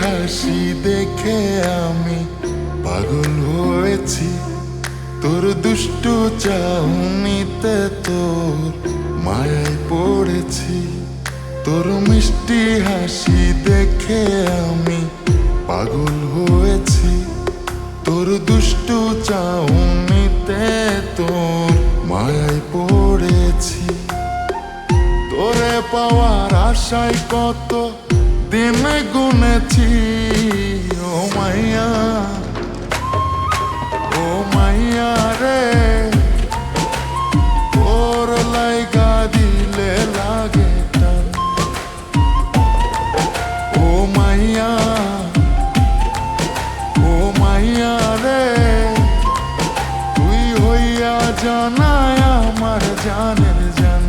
হাসি দেখে আমি পাগল হয়েছি, তোর দুষ্টু চাউনিতে তোর মায়ায় পড়েছি। তোর মিষ্টি হাসি দেখে আমি পাগল হয়েছি, তোর দুষ্টু চাউনিতে তোর মায়ায় পড়েছি। তোরে পাওয়ার আশায় কত দিন গুনেছি, ও মাইয়া, ও মাইয়া রে, তোর লাইগা দিলে লাগে টান। ও মাইয়া, ও মাইয়া রে, তুই হইয়া জানায় আমার জানের জান।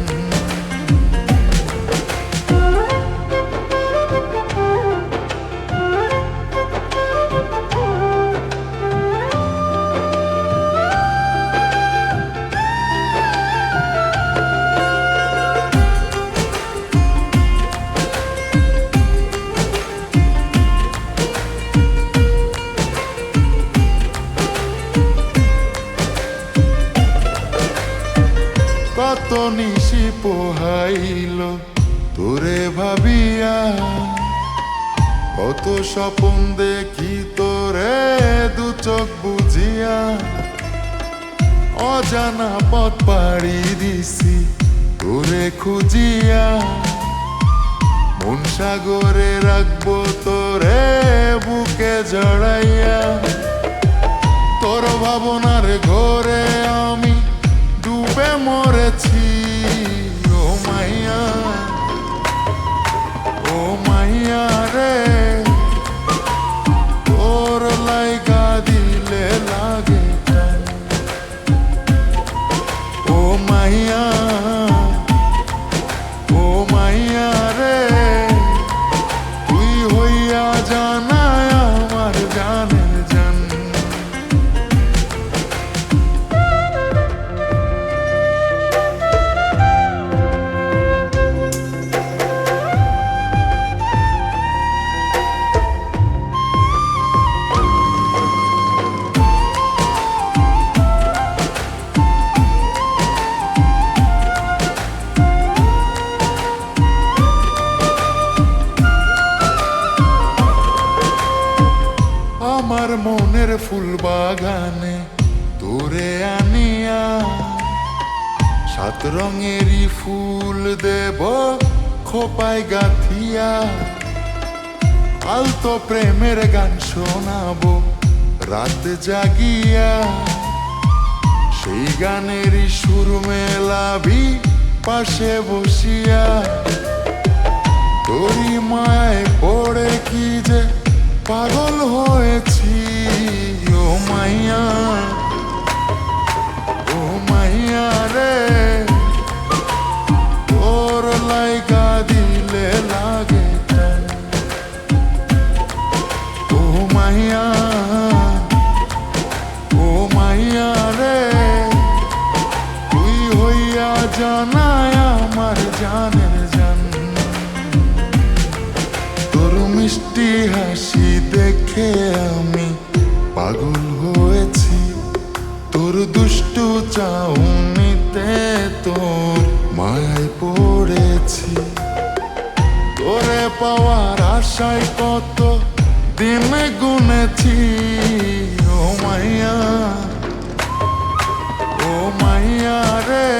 কত নিশি পোহাইল তোরে ভাবিয়া, কত স্বপন দেখি তোরে দু চোখ বুঝিয়া। অজানা পথ পাড়ি দিছি তোরে খুঁজিয়া, মন সাগরে রাখবো তোরে বুকে জড়াইয়া। তোর ভাবনার ঘরে আমি ডুবে মরেছি, ও মাইয়া, ও মাইয়া রে, তোর লাইগা দিলে লাগে টান। ও মাইয়া, ও মাইয়া রে, তুই হইয়া জানায় আমার জানের জান। আমার মনের ফুল বাগানে তোরে আনিয়া, সাত রঙেরই ফুল দেব খোপায় গাথিয়া। আলতো প্রেমের গান শোনাবো রাত জাগিয়া, সেই গানেরই সুর মেলাবি পাশে বসিয়া। তোরই মায়ায় পড়ে কি যে পাগল হয়েছি, ও মাইয়া, ও মাইয়া রে, তোর লাইগা দিলে লাগে টান। ও মাইয়া, ও মাইয়া রে, তুই হইয়া জানায় আমার জানের জান। তোর মিষ্টি হাসি দেখে আমি পাগল হয়েছি, তোর দুষ্টু চাউনিতে তোর মায়ায় পড়েছি। তোরে পাওয়ার আশায় কত দিন গুনেছি, ও মাইয়া, ও মাইয়া রে।